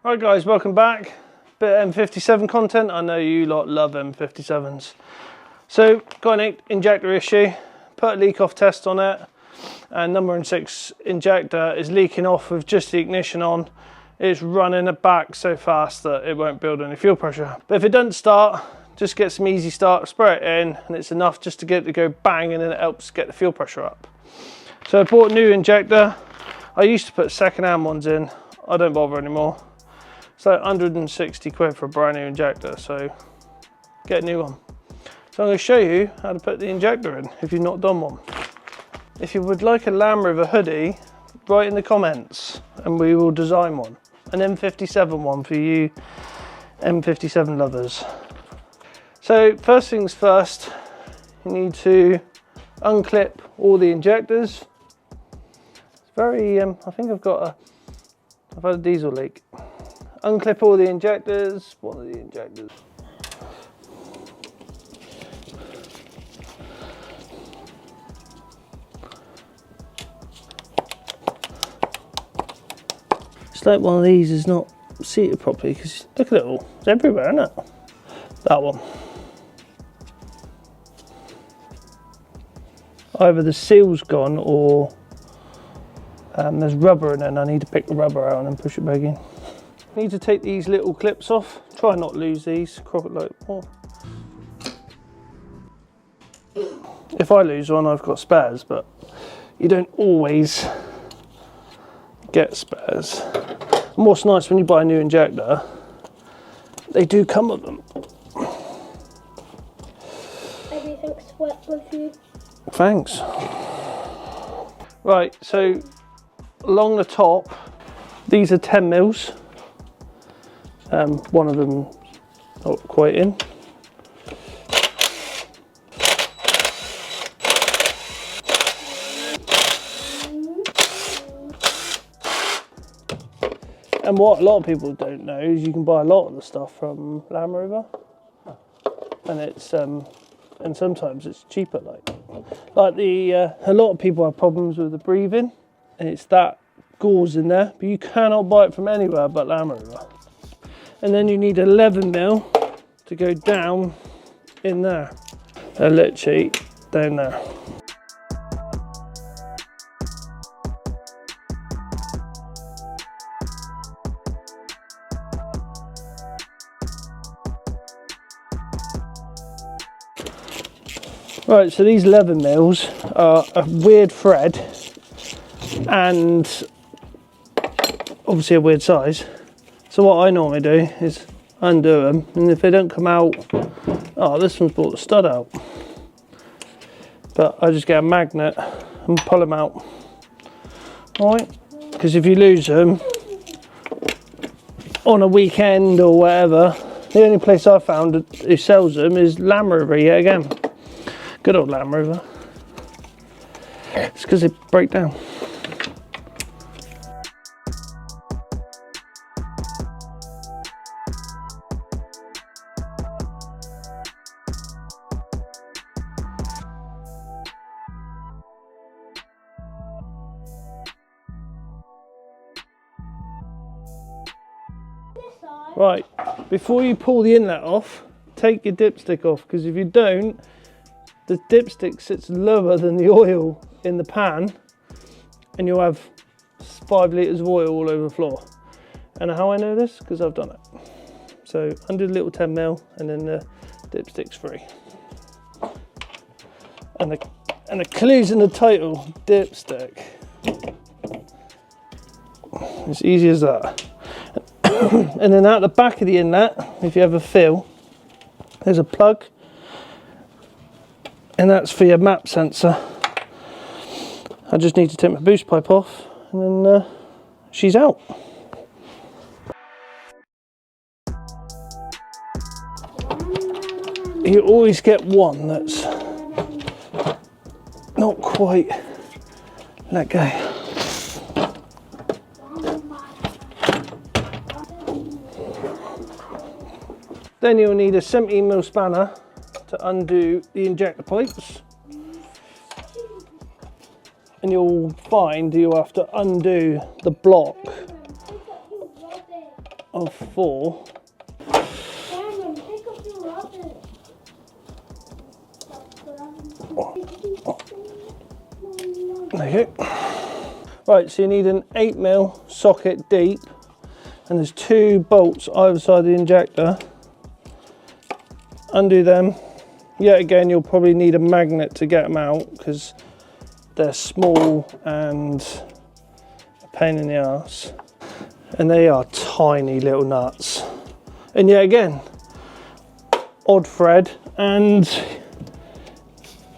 Right guys, welcome back. Bit of M57 content. I know you lot love M57s. So, got an injector issue. Put a leak off test on it. And number 6 injector is leaking off with just the ignition on. It's running it back so fast that it won't build any fuel pressure. But if it doesn't start, just get some easy start, spray it in, and it's enough just to get it to go bang, and then it helps get the fuel pressure up. So I bought a new injector. I used to put second-hand ones in. I don't bother anymore. It's like 160 quid for a brand new injector, so get a new one. So I'm going to show you how to put the injector in if you've not done one. If you would like a Land Rover hoodie, write in the comments and we will design one. An M57 one for you M57 lovers. So first things first, you need to unclip all the injectors. It's very, I think I've had a diesel leak. Unclip all the injectors, one of the injectors. It's like one of these is not seated properly because look at it all, it's everywhere, isn't it? That one. Either the seal's gone or there's rubber in it and I need to pick the rubber out and then push it back in. Need to take these little clips off. Try not to lose these. If I lose one, I've got spares, but you don't always get spares. And what's nice when you buy a new injector, they do come with them. Everything's wet with you. Thanks. Right, so along the top, these are 10 mils. One of them not quite in. And what a lot of people don't know is you can buy a lot of the stuff from Land Rover, and it's and sometimes it's cheaper. Like the a lot of people have problems with the breathing, and it's that gauze in there, but you cannot buy it from anywhere but Land Rover. And then you need 11 mil to go down in there. Literally down there. Right, so these 11 mils are a weird thread and obviously a weird size. So what I normally do is undo them, and if they don't come out, oh, this one's brought the stud out. But I just get a magnet and pull them out. Alright, because if you lose them on a weekend or whatever, the only place I found who sells them is Land Rover yet again. Good old Land Rover. It's because they break down. Right, before you pull the inlet off, take your dipstick off, because if you don't, the dipstick sits lower than the oil in the pan and you'll have 5 litres of oil all over the floor. And how I know this? Because I've done it. So undo the little 10 mil and then the dipstick's free. And the clue's in the title, dipstick. It's easy as that. And then out the back of the inlet, if you ever feel, there's a plug, and that's for your map sensor. I just need to take my boost pipe off, and then she's out. You always get one that's not quite let go. Then you'll need a 17mm spanner to undo the injector pipes. And you'll find you'll have to undo the block of 4. Cameron, pick up your rubber. There you go. Right, so you need an 8mm socket deep, and there's 2 bolts either side of the injector. Undo them. Yet again, you'll probably need a magnet to get them out because they're small and a pain in the arse. And they are tiny little nuts. And yet again, odd thread, and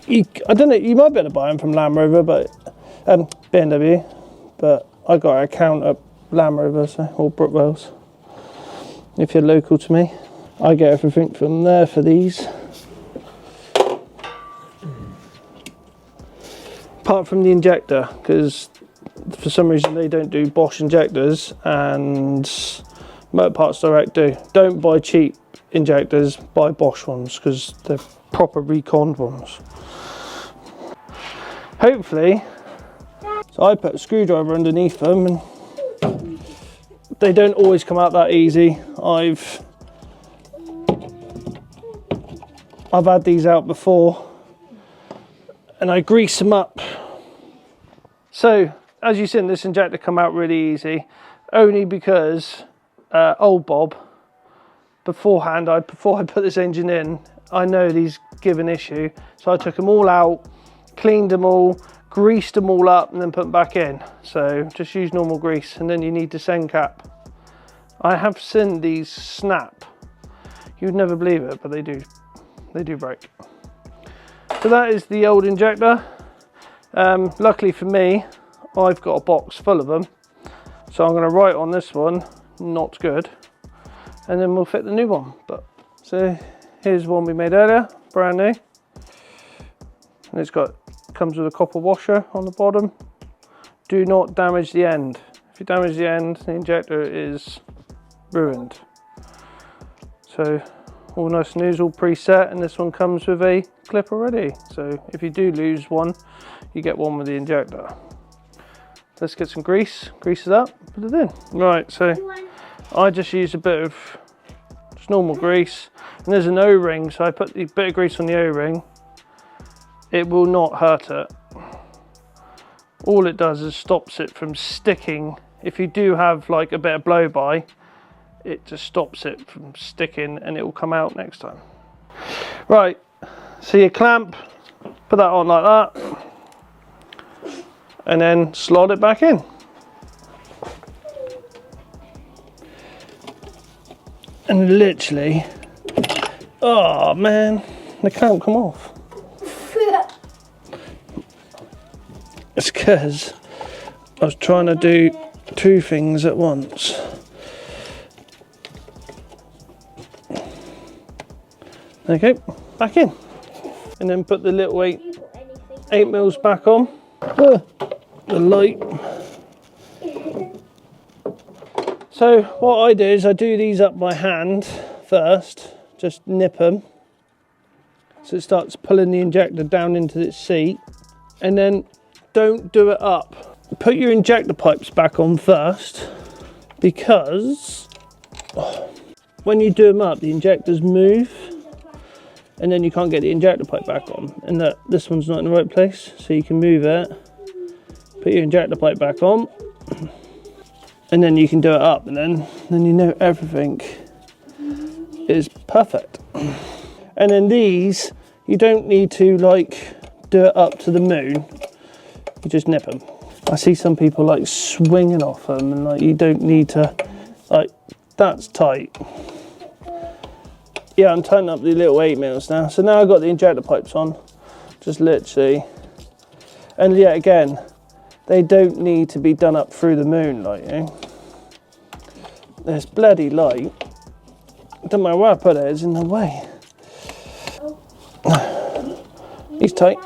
I don't know, you might be able to buy them from Land Rover, but BMW, but I got an account at Land Rover, so, or Brookwell's. If you're local to me, I get everything from there for these. Apart from the injector, because for some reason they don't do Bosch injectors, and Motor Parts Direct do. Don't buy cheap injectors, buy Bosch ones, because they're proper reconned ones. Hopefully, so I put a screwdriver underneath them, and they don't always come out that easy. I've had these out before, and I grease them up. So, as you've seen, this injector come out really easy, only because old Bob, before I put this engine in, I know these give an issue, so I took them all out, cleaned them all, greased them all up, and then put them back in. So just use normal grease, and then you need the send cap. I have seen these snap. You'd never believe it, but they do break. So that is the old injector. Luckily for me, I've got a box full of them, so I'm going to write on this one, not good, and then we'll fit the new one. But so here's one we made earlier, brand new, and it's comes with a copper washer on the bottom. Do not damage the end. If you damage the end, the injector is ruined. So all nice and news, all preset, and this one comes with a clip already. So if you do lose one, you get one with the injector. Let's get some grease, grease it up, put it in. Right, so I just use a bit of just normal grease, and there's an O-ring, so I put the bit of grease on the O-ring. It will not hurt it. All it does is stops it from sticking. If you do have like a bit of blow by, it just stops it from sticking, and it will come out next time. Right, so you clamp, put that on like that, and then slot it back in. And literally, oh man, they can't come off. It's because I was trying to do 2 things at once. Okay, back in. And then put the little 8 mils back on. The light. So what I do is I do these up by hand first, just nip them. So it starts pulling the injector down into its seat, and then don't do it up. Put your injector pipes back on first, because when you do them up, the injectors move, and then you can't get the injector pipe back on, and this one's not in the right place, so you can move it, put your injector pipe back on, and then you can do it up, and then you know everything is perfect. And then these, you don't need to like do it up to the moon, you just nip them. I see some people like swinging off them, and like you don't need to, like, that's tight. Yeah, I'm tightening up the little 8 mils now. So now I've got the injector pipes on, just literally, and yet again, they don't need to be done up through the moon, like, you know. There's bloody light. Don't matter where I put it, it's in the way. He's tight.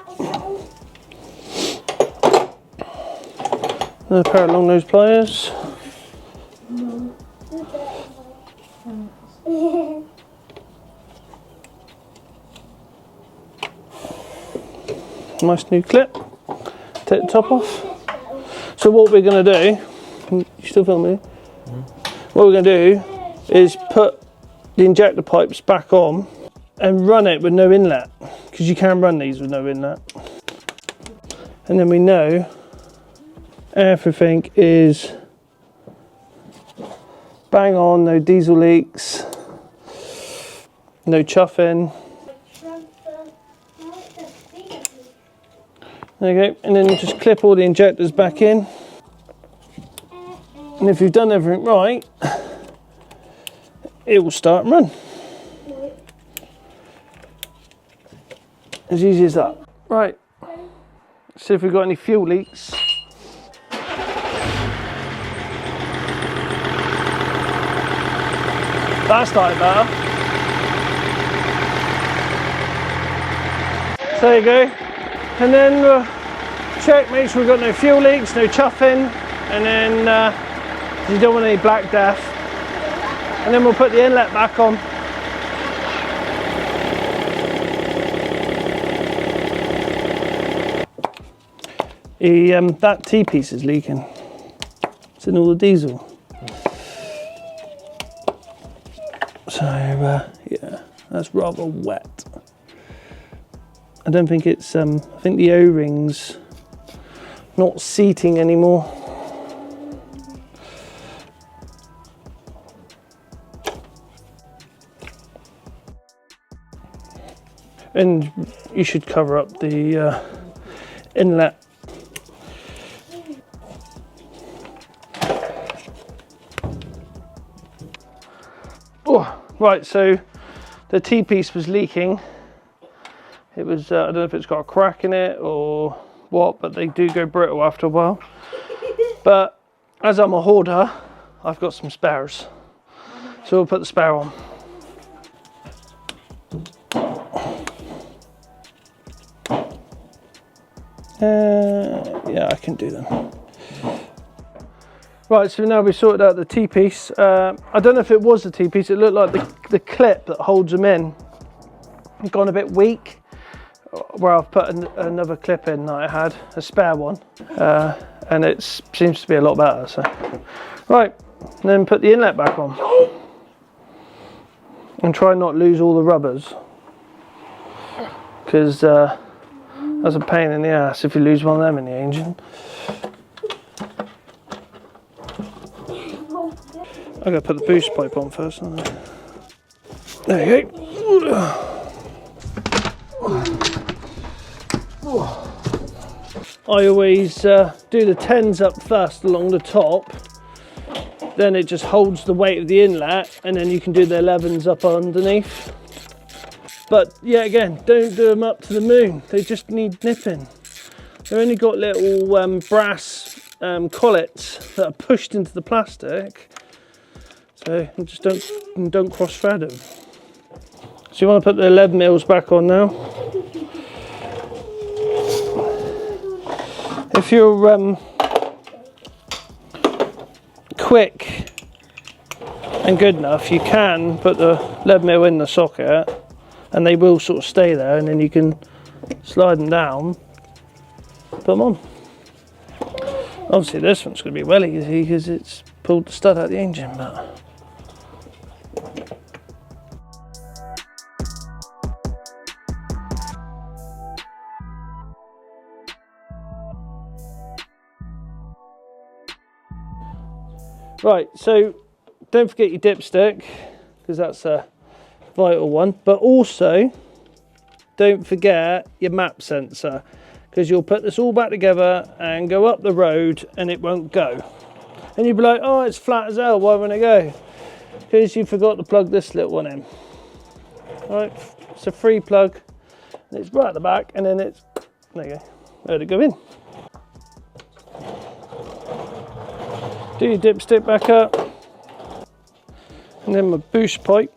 Another pair of long nose pliers. Nice new clip. Take the top off. So what we're going to do, you still filming? What we're going to do is put the injector pipes back on and run it with no inlet, because you can run these with no inlet. And then we know everything is bang on, no diesel leaks, no chuffing. There you go, and then you just clip all the injectors back in. And if you've done everything right, it will start and run. As easy as that. Right, see if we've got any fuel leaks. That started better. So there you go. And then check, make sure we've got no fuel leaks, no chuffing, and then you don't want any black death. And then we'll put the inlet back on. That T-piece is leaking. It's in all the diesel. So yeah, that's rather wet. I don't think it's, I think the O-ring's not seating anymore. And you should cover up the inlet. Oh, right, so the T-piece was leaking. It was, I don't know if it's got a crack in it or what, but they do go brittle after a while. But as I'm a hoarder, I've got some spares. So we'll put the spare on. Yeah, I can do them. Right, so now we've sorted out the T-piece. I don't know if it was the T-piece, it looked like the clip that holds them in had gone a bit weak, where I've put another clip in that I had, a spare one, and it seems to be a lot better. So, right, and then put the inlet back on. And try not lose all the rubbers, because that's a pain in the ass if you lose one of them in the engine. I'm going to put the boost pipe on first. There you go. I always do the 10s up first along the top, then it just holds the weight of the inlet, and then you can do the 11s up underneath. But yeah, again, don't do them up to the moon, they just need nipping. They've only got little brass collets that are pushed into the plastic, so just don't cross thread them. So you want to put the 11 mils back on now. If you're quick and good enough, you can put the 11 mil in the socket and they will sort of stay there, and then you can slide them down, put them on. Obviously this one's going to be well easy because it's pulled the stud out of the engine, but right, so don't forget your dipstick, because that's a vital one, but also don't forget your map sensor, because you'll put this all back together and go up the road and it won't go. And you'll be like, oh, it's flat as hell, why won't it go? Because you forgot to plug this little one in. All right, it's a free plug, and it's right at the back, and then it's, there you go, let it go in. Do your dipstick back up, and then my boost pipe.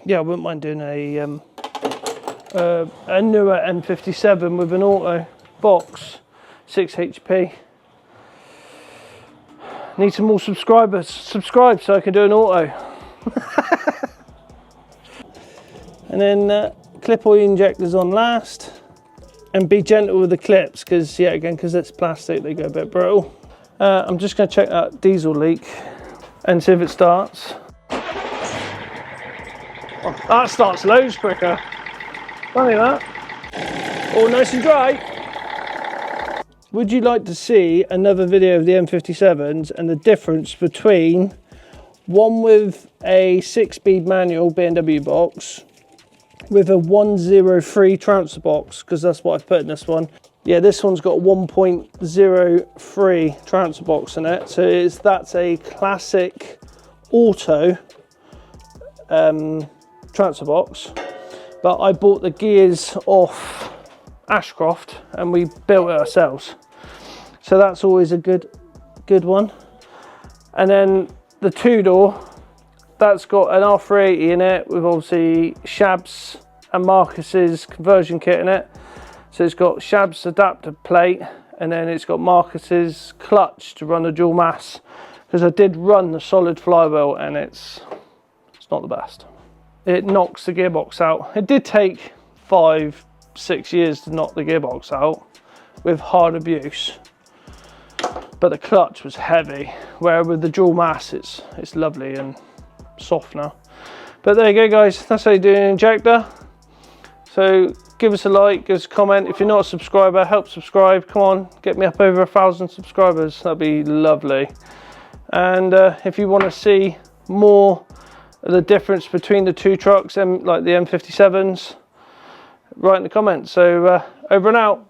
Yeah, I wouldn't mind doing a newer M57 with an auto box, 6 HP. Need some more subscribers. Subscribe so I can do an auto. And then clip all your injectors on last, and be gentle with the clips, because yeah, again, because it's plastic, they go a bit brittle. I'm just going to check that diesel leak. and see if it starts. Oh, that starts loads quicker. Funny that. All nice and dry. Would you like to see another video of the M57s and the difference between one with a 6-speed manual BMW box with a 103 transfer box, because that's what I've put in this one. Yeah, this one's got a 1.03 transfer box in it, so that's a classic auto transfer box. But I bought the gears off Ashcroft and we built it ourselves, so that's always a good one. And then the 2-door, that's got an R380 in it with obviously Shabs and Marcus's conversion kit in it. So it's got Shabs adapter plate, and then it's got Marcus's clutch to run the dual mass, because I did run the solid flywheel and it's not the best. It knocks the gearbox out. It did take 5-6 years to knock the gearbox out with hard abuse, but the clutch was heavy, where with the dual mass it's lovely and soft now. But there you go guys, that's how you do an injector. So give us a like, give us a comment. If you're not a subscriber, help subscribe. Come on, get me up over 1,000 subscribers, that'd be lovely. And if you want to see more of the difference between the two trucks, like the M57s, write in the comments. So over and out.